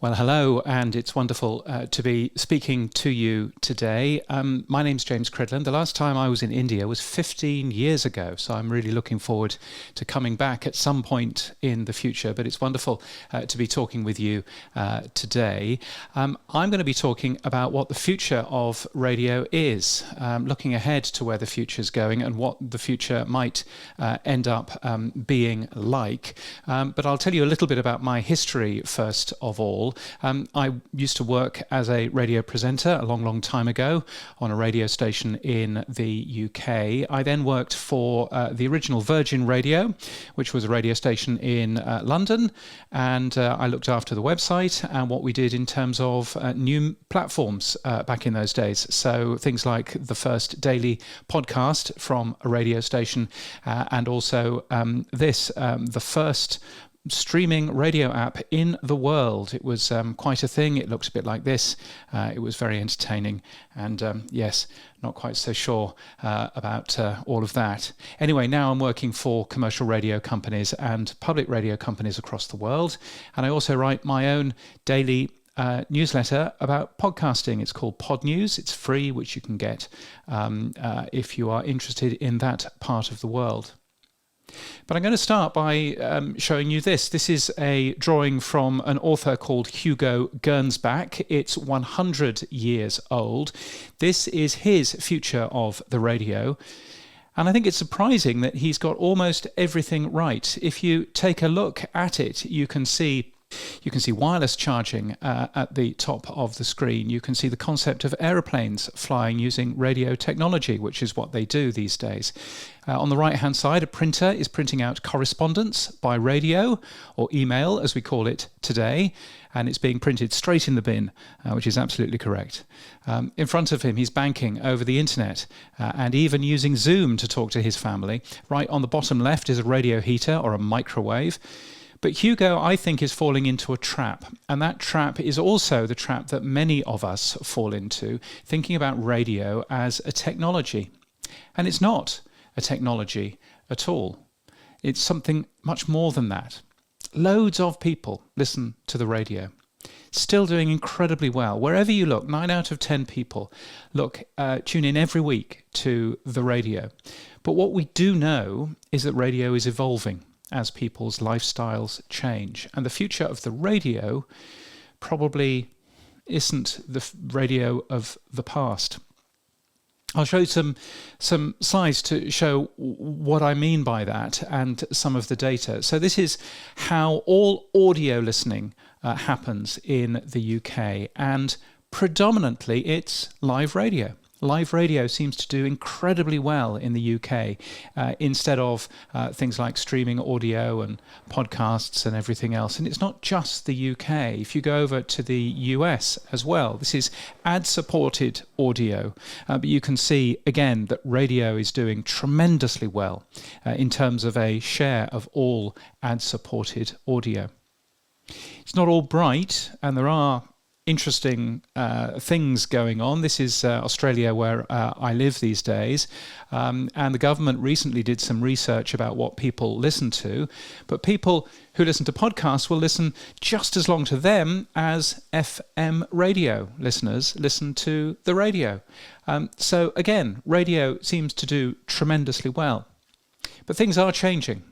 Well, hello, and it's wonderful to be speaking to you today. My name's James Cridland. The last time I was in India was 15 years ago, so I'm really looking forward to coming back at some point in the future, but it's wonderful to be talking with you today. I'm going to be talking about what the future of radio is, looking ahead to where the future is going and what the future might end up being like. But I'll tell you a little bit about my history first of all. I used to work as a radio presenter a long time ago on a radio station in the UK. I then worked for the original Virgin Radio, which was a radio station in London, and I looked after the website and what we did in terms of new platforms back in those days. So things like the first daily podcast from a radio station and also the first streaming radio app in the world. It was quite a thing. It looks a bit like this. It was very entertaining, and yes, not quite so sure about all of that. Anyway, now I'm working for commercial radio companies and public radio companies across the world, and I also write my own daily newsletter about podcasting. It's called Podnews. It's free, which you can get if you are interested in that part of the world. But I'm going to start by showing you this. This is a drawing from an author called Hugo Gernsback. It's 100 years old. This is his future of the radio. And I think it's surprising that he's got almost everything right. If you take a look at it, you can see wireless charging at the top of the screen. You can see the concept of aeroplanes flying using radio technology, which is what they do these days. On the right-hand side, a printer is printing out correspondence by radio, or email as we call it today, and it's being printed straight in the bin, which is absolutely correct. In front of him, he's banking over the internet and even using Zoom to talk to his family. Right on the bottom left is a radio heater or a microwave. But Hugo, I think, is falling into a trap, and that trap is also the trap that many of us fall into, thinking about radio as a technology. And it's not a technology at all. It's something much more than that. Loads of people listen to the radio, still doing incredibly well. Wherever you look, 9 out of 10 people tune in every week to the radio. But what we do know is that radio is evolving as people's lifestyles change. And the future of the radio probably isn't the radio of the past. I'll show you some slides to show what I mean by that and some of the data. So this is how all audio listening happens in the UK, and predominantly it's live radio. Live radio seems to do incredibly well in the UK instead of things like streaming audio and podcasts and everything else. And it's not just the UK. If you go over to the US as well, this is ad-supported audio. But you can see, again, that radio is doing tremendously well in terms of a share of all ad-supported audio. It's not all bright, and there are interesting things going on. This is Australia, where I live these days, and the government recently did some research about what people listen to, but people who listen to podcasts will listen just as long to them as FM radio listeners listen to the radio. So again, radio seems to do tremendously well. But things are changing.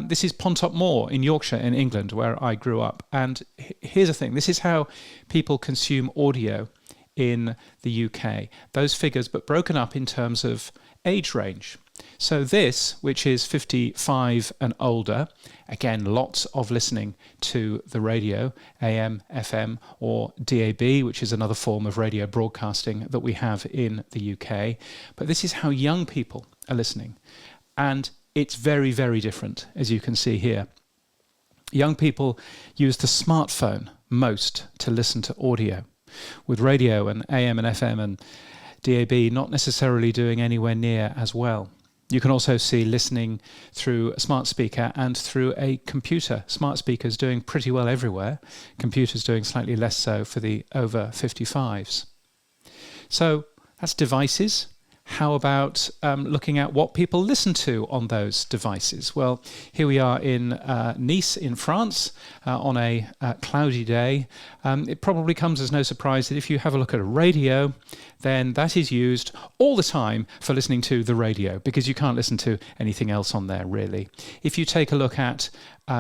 This is Pontop Moor in Yorkshire in England, where I grew up. And here's the thing. This is how people consume audio in the UK. Those figures, but broken up in terms of age range. So this, which is 55 and older, again, lots of listening to the radio, AM, FM, or DAB, which is another form of radio broadcasting that we have in the UK. But this is how young people are listening. And it's very, very different, as you can see here. Young people use the smartphone most to listen to audio, with radio and AM and FM and DAB not necessarily doing anywhere near as well. You can also see listening through a smart speaker and through a computer. Smart speakers doing pretty well everywhere, computers doing slightly less so for the over 55s. So that's devices. How about looking at what people listen to on those devices? Well, here we are in Nice in France on a cloudy day. It probably comes as no surprise that if you have a look at a radio, then that is used all the time for listening to the radio, because you can't listen to anything else on there, really. If you take a look at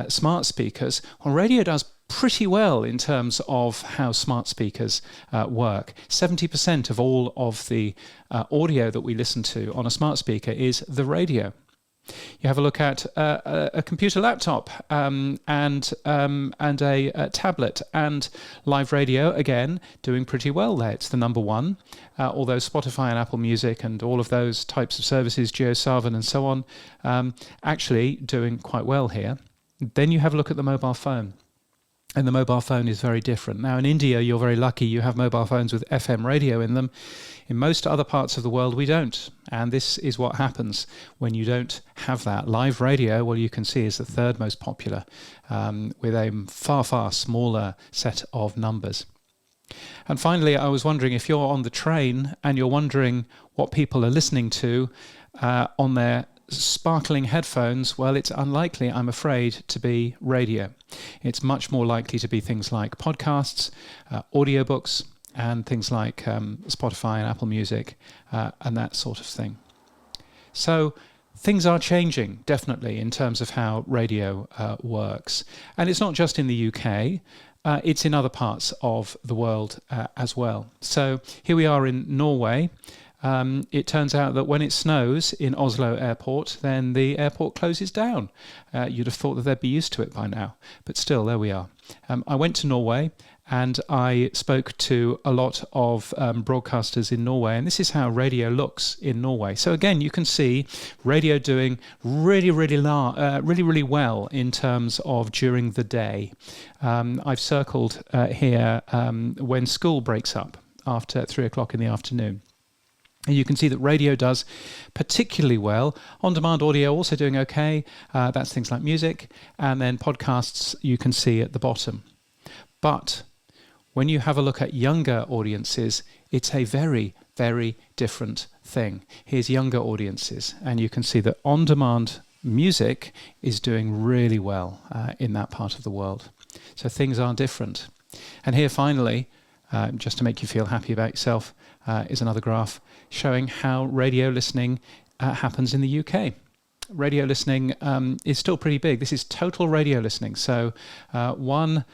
smart speakers, well, radio does pretty well in terms of how smart speakers work. 70% of all of the audio that we listen to on a smart speaker is the radio. You have a look at a computer laptop and a tablet, and live radio, again, doing pretty well there. It's the number one, although Spotify and Apple Music and all of those types of services, JioSaavn and so on, actually doing quite well here. Then you have a look at the mobile phone. And the mobile phone is very different. Now in India, you're very lucky, you have mobile phones with FM radio in them. In most other parts of the world, we don't. And this is what happens when you don't have that. Live radio, well, you can see, is the third most popular, with a far, far smaller set of numbers. And finally, I was wondering, if you're on the train and you're wondering what people are listening to on their sparkling headphones, well, it's unlikely, I'm afraid, to be radio. It's much more likely to be things like podcasts, audiobooks, and things like Spotify and Apple Music and that sort of thing. So things are changing, definitely, in terms of how radio works. And it's not just in the UK. It's in other parts of the world as well. So here we are in Norway. It turns out that when it snows in Oslo airport, then the airport closes down. You'd have thought that they'd be used to it by now, but still, there we are. I went to Norway and I spoke to a lot of broadcasters in Norway, and this is how radio looks in Norway. So again, you can see radio doing really well in terms of during the day. I've circled here when school breaks up after 3 o'clock in the afternoon. And you can see that radio does particularly well. On-demand audio also doing okay. That's things like music. And then podcasts you can see at the bottom. But when you have a look at younger audiences, it's a very, very different thing. Here's younger audiences. And you can see that on-demand music is doing really well in that part of the world. So things are different. And here finally, just to make you feel happy about yourself, is another graph showing how radio listening happens in the UK. Radio listening is still pretty big. This is total radio listening. So 1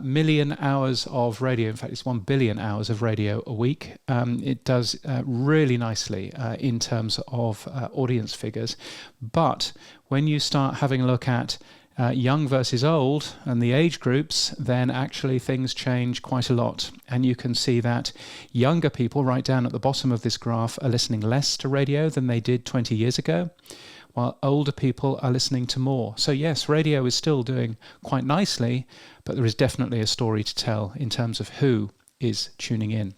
million hours of radio. In fact, it's 1 billion hours of radio a week. It does really nicely in terms of audience figures. But when you start having a look at young versus old and the age groups, then actually things change quite a lot. And you can see that younger people, right down at the bottom of this graph, are listening less to radio than they did 20 years ago, while older people are listening to more. So yes, radio is still doing quite nicely, but there is definitely a story to tell in terms of who is tuning in.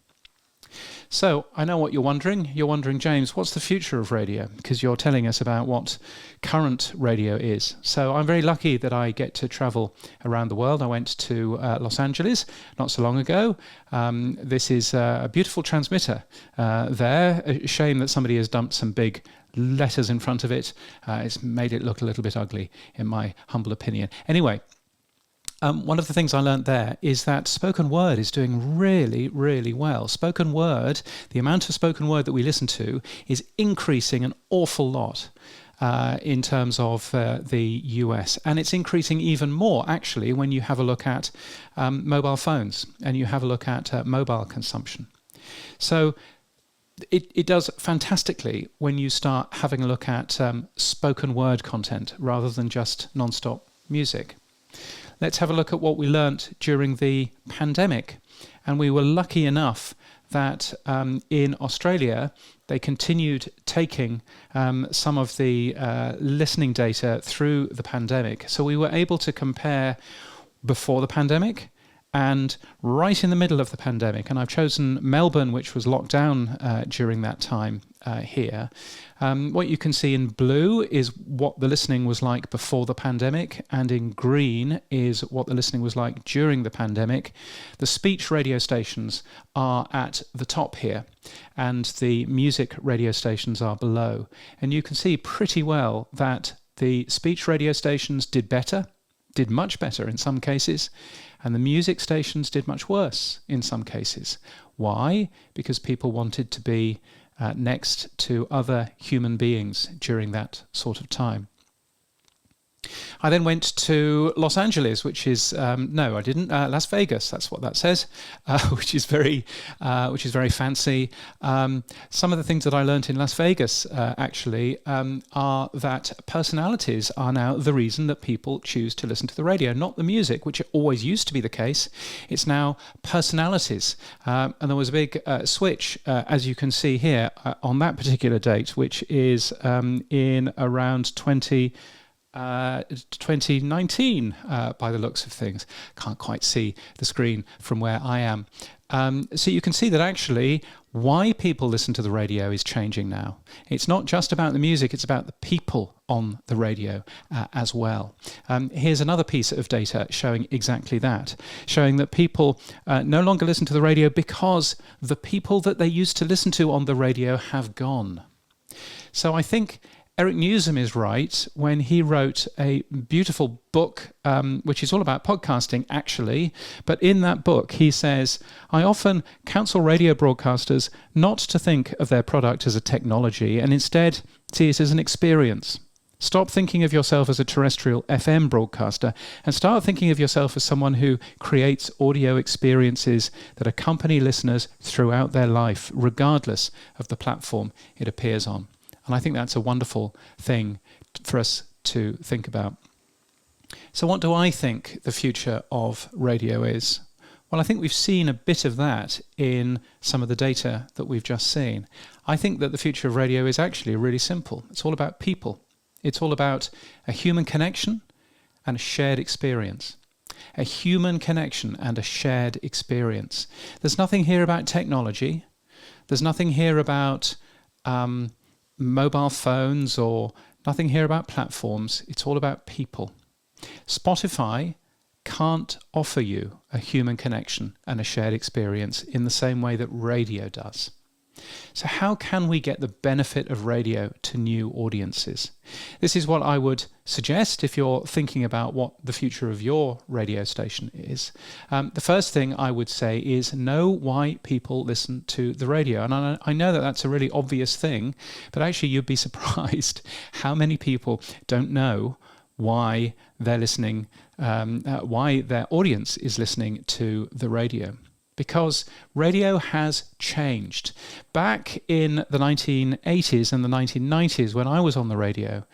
So I know what you're wondering. You're wondering, James, what's the future of radio? Because you're telling us about what current radio is. So I'm very lucky that I get to travel around the world. I went to Los Angeles not so long ago. This is a beautiful transmitter there. A shame that somebody has dumped some big letters in front of it. It's made it look a little bit ugly, in my humble opinion. Anyway, one of the things I learned there is that spoken word is doing really well. Spoken word, the amount of spoken word that we listen to is increasing an awful lot in terms of the US. And it's increasing even more, actually, when you have a look at mobile phones and you have a look at mobile consumption. So it does fantastically when you start having a look at spoken word content rather than just non-stop music. Let's have a look at what we learnt during the pandemic. And we were lucky enough that in Australia, they continued taking some of the listening data through the pandemic. So we were able to compare before the pandemic and right in the middle of the pandemic, and I've chosen Melbourne, which was locked down during that time here. What you can see in blue is what the listening was like before the pandemic, and in green is what the listening was like during the pandemic. The speech radio stations are at the top here, and the music radio stations are below. And you can see pretty well that the speech radio stations did much better in some cases, and the music stations did much worse in some cases. Why? Because people wanted to be next to other human beings during that sort of time. I then went to Los Angeles, which is no, I didn't. Las Vegas. That's what that says, which is very fancy. Some of the things that I learned in Las Vegas actually are that personalities are now the reason that people choose to listen to the radio, not the music, which always used to be the case. It's now personalities, and there was a big switch, as you can see here, on that particular date, which is in around 2019 by the looks of things. Can't quite see the screen from where I am. So you can see that actually why people listen to the radio is changing now. It's not just about the music, it's about the people on the radio as well. Here's another piece of data showing exactly that, showing that people no longer listen to the radio because the people that they used to listen to on the radio have gone. So I think Eric Newsom is right when he wrote a beautiful book, which is all about podcasting, actually. But in that book, he says, I often counsel radio broadcasters not to think of their product as a technology and instead see it as an experience. Stop thinking of yourself as a terrestrial FM broadcaster and start thinking of yourself as someone who creates audio experiences that accompany listeners throughout their life, regardless of the platform it appears on. And I think that's a wonderful thing for us to think about. So what do I think the future of radio is? Well, I think we've seen a bit of that in some of the data that we've just seen. I think that the future of radio is actually really simple. It's all about people. It's all about a human connection and a shared experience. A human connection and a shared experience. There's nothing here about technology. There's nothing here about mobile phones or nothing here about platforms. It's all about people. Spotify can't offer you a human connection and a shared experience in the same way that radio does. So how can we get the benefit of radio to new audiences? This is what I would suggest if you're thinking about what the future of your radio station is. The first thing I would say is know why people listen to the radio. And I know that that's a really obvious thing, but actually you'd be surprised how many people don't know why they're listening, why their audience is listening to the radio. Because radio has changed. Back in the 1980s and the 1990s, when I was on the radio,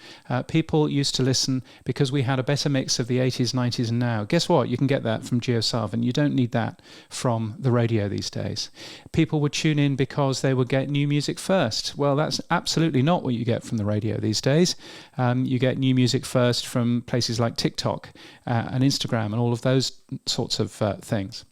people used to listen because we had a better mix of the 80s, 90s, and now. Guess what? You can get that from GeoSav, you don't need that from the radio these days. People would tune in because they would get new music first. Well, that's absolutely not what you get from the radio these days. You get new music first from places like TikTok and Instagram and all of those sorts of things.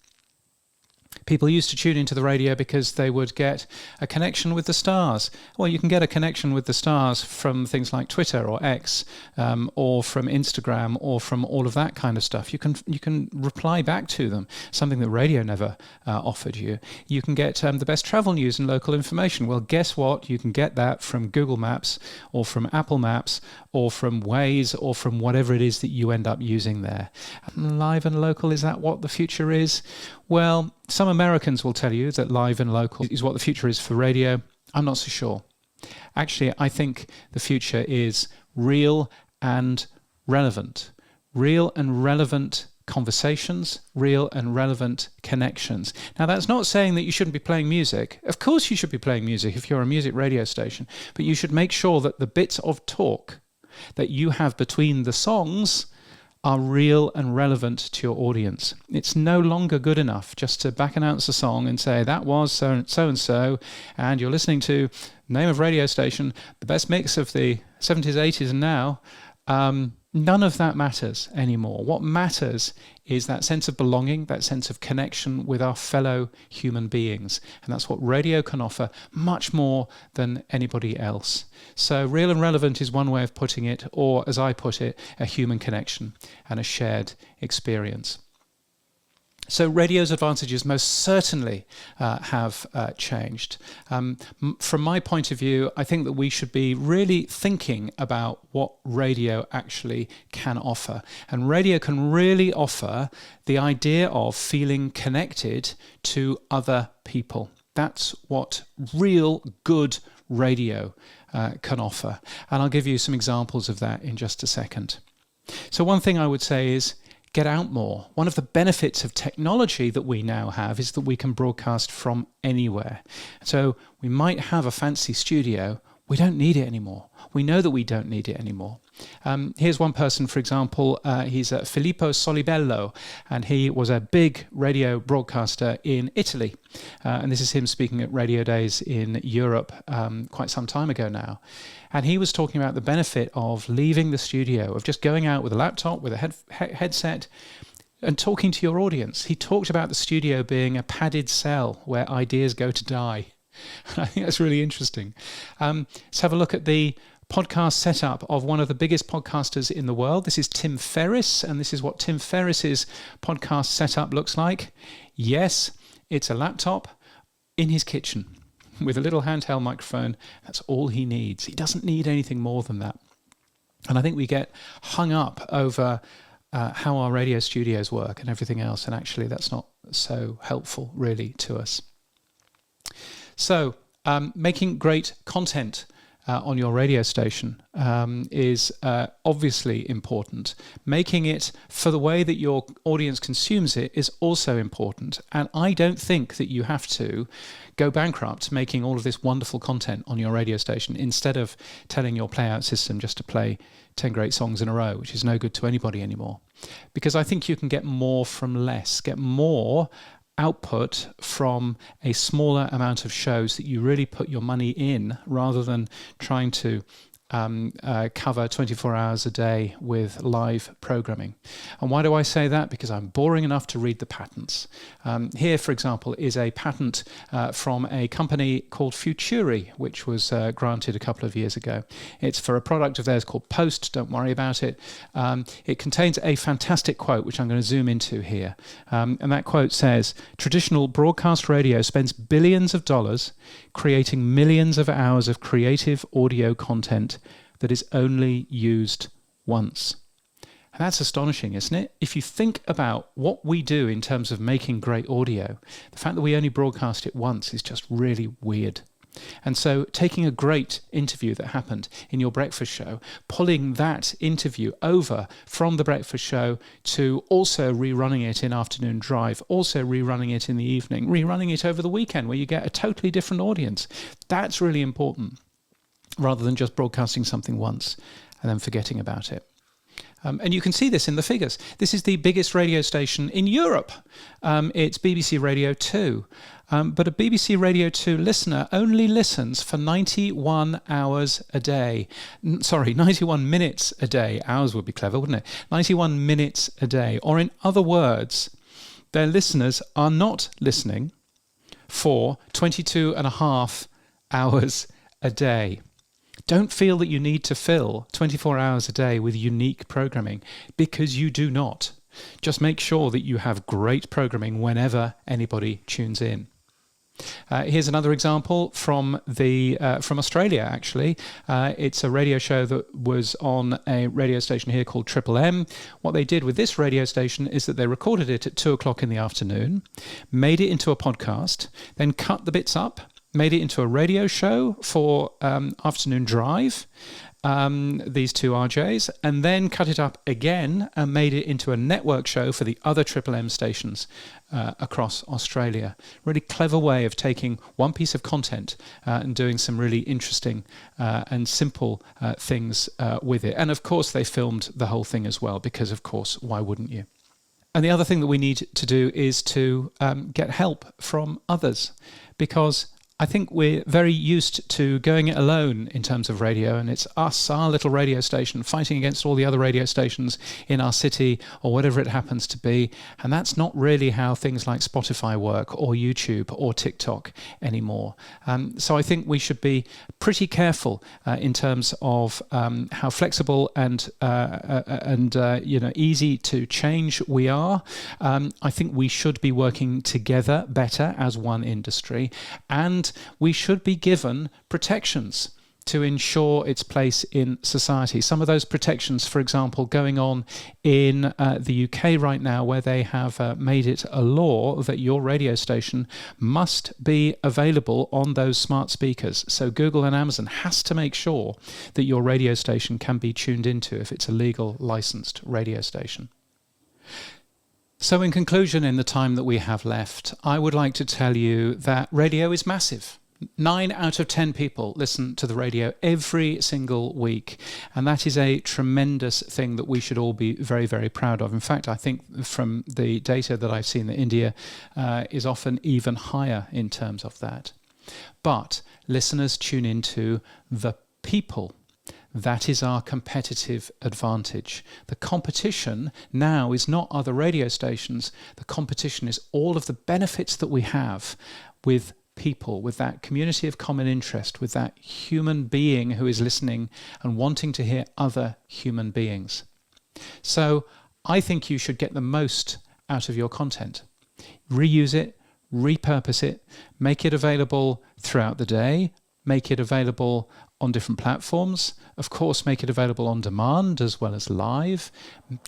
People used to tune into the radio because they would get a connection with the stars. Well, you can get a connection with the stars from things like Twitter or X, or from Instagram, or from all of that kind of stuff. You can reply back to them, something that radio never offered you. You can get the best travel news and local information. Well, guess what? You can get that from Google Maps, or from Apple Maps, or from Waze, or from whatever it is that you end up using there. Live and local, is that what the future is? Well, some Americans will tell you that live and local is what the future is for radio. I'm not so sure. Actually, I think the future is real and relevant. Real and relevant conversations, real and relevant connections. Now, that's not saying that you shouldn't be playing music. Of course you should be playing music if you're a music radio station, but you should make sure that the bits of talk that you have between the songs are real and relevant to your audience. It's no longer good enough just to back announce a song and say that was so and so, and you're listening to name of radio station, the best mix of the 70s, 80s, and now. None of that matters anymore. What matters is that sense of belonging, that sense of connection with our fellow human beings. And that's what radio can offer much more than anybody else. So real and relevant is one way of putting it, or as I put it, a human connection and a shared experience. So radio's advantages most certainly have changed. From my point of view, I think that we should be really thinking about what radio actually can offer. And radio can really offer the idea of feeling connected to other people. That's what real good radio can offer. And I'll give you some examples of that in just a second. So one thing I would say is, get out more. One of the benefits of technology that we now have is that we can broadcast from anywhere. So we might have a fancy studio. We don't need it anymore. We know that we don't need it anymore. Here's one person, for example, he's Filippo Solibello, and he was a big radio broadcaster in Italy. And this is him speaking at radio days in Europe quite some time ago now. And he was talking about the benefit of leaving the studio, of just going out with a laptop, with a headset, and talking to your audience. He talked about the studio being a padded cell where ideas go to die. I think that's really interesting. Let's have a look at the podcast setup of one of the biggest podcasters in the world. This is Tim Ferriss, and this is what Tim Ferriss's podcast setup looks like. Yes, it's a laptop in his kitchen with a little handheld microphone. That's all he needs. He doesn't need anything more than that. And I think we get hung up over how our radio studios work and everything else, and actually that's not so helpful really to us. So making great content on your radio station is obviously important. Making it for the way that your audience consumes it is also important. And I don't think that you have to go bankrupt making all of this wonderful content on your radio station instead of telling your playout system just to play 10 great songs in a row, which is no good to anybody anymore. Because I think you can get more from less, get more output from a smaller amount of shows that you really put your money in, rather than trying to cover 24 hours a day with live programming. And why do I say that? Because I'm boring enough to read the patents. Here, for example, is a patent from a company called Futuri, which was granted a couple of years ago. It's for a product of theirs called Post. Don't worry about it. It contains a fantastic quote, which I'm going to zoom into here. And that quote says, "Traditional broadcast radio spends billions of dollars creating millions of hours of creative audio content that is only used once." And that's astonishing, isn't it? If you think about what we do in terms of making great audio, the fact that we only broadcast it once is just really weird. And so taking a great interview that happened in your breakfast show, pulling that interview over from the breakfast show to also rerunning it in Afternoon Drive, also rerunning it in the evening, rerunning it over the weekend where you get a totally different audience. That's really important, rather than just broadcasting something once and then forgetting about it. And you can see this in the figures. This is the biggest radio station in Europe. It's BBC Radio 2. But a BBC Radio 2 listener only listens for 91 hours a day. 91 minutes a day. Hours would be clever, wouldn't it? 91 minutes a day. Or in other words, their listeners are not listening for 22 and a half hours a day. Don't feel that you need to fill 24 hours a day with unique programming, because you do not. Just make sure that you have great programming whenever anybody tunes in. Here's another example from Australia, actually. It's a radio show that was on a radio station here called Triple M. What they did with this radio station is that they recorded it at 2 o'clock in the afternoon, made it into a podcast, then cut the bits up, made it into a radio show for Afternoon Drive, these two RJs, and then cut it up again and made it into a network show for the other Triple M stations across Australia. Really clever way of taking one piece of content and doing some really interesting and simple things with it. And of course they filmed the whole thing as well, because of course, why wouldn't you? And the other thing that we need to do is to get help from others, because I think we're very used to going it alone in terms of radio, and it's us, our little radio station, fighting against all the other radio stations in our city or whatever it happens to be. And that's not really how things like Spotify work, or YouTube or TikTok anymore. So I think we should be pretty careful in terms of how flexible and easy to change we are. I think we should be working together better as one industry, and we should be given protections to ensure its place in society. Some of those protections, for example, going on in the UK right now, where they have made it a law that your radio station must be available on those smart speakers. So Google and Amazon has to make sure that your radio station can be tuned into if it's a legal licensed radio station. So in conclusion, in the time that we have left, I would like to tell you that radio is massive. 9 out of 10 people listen to the radio every single week, and that is a tremendous thing that we should all be very, very proud of. In fact, I think from the data that I've seen that India is often even higher in terms of that. But listeners tune into the people. That is our competitive advantage. The competition now is not other radio stations. The competition is all of the benefits that we have with people, with that community of common interest, with that human being who is listening and wanting to hear other human beings. So I think you should get the most out of your content. Reuse it, repurpose it, make it available throughout the day, make it available on different platforms. Of course, make it available on demand as well as live.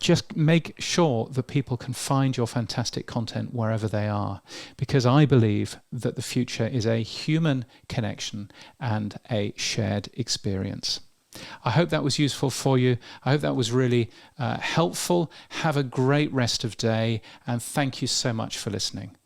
Just make sure that people can find your fantastic content wherever they are, because I believe that the future is a human connection and a shared experience. I hope that was useful for you. I hope that was really helpful. Have a great rest of day, and thank you so much for listening.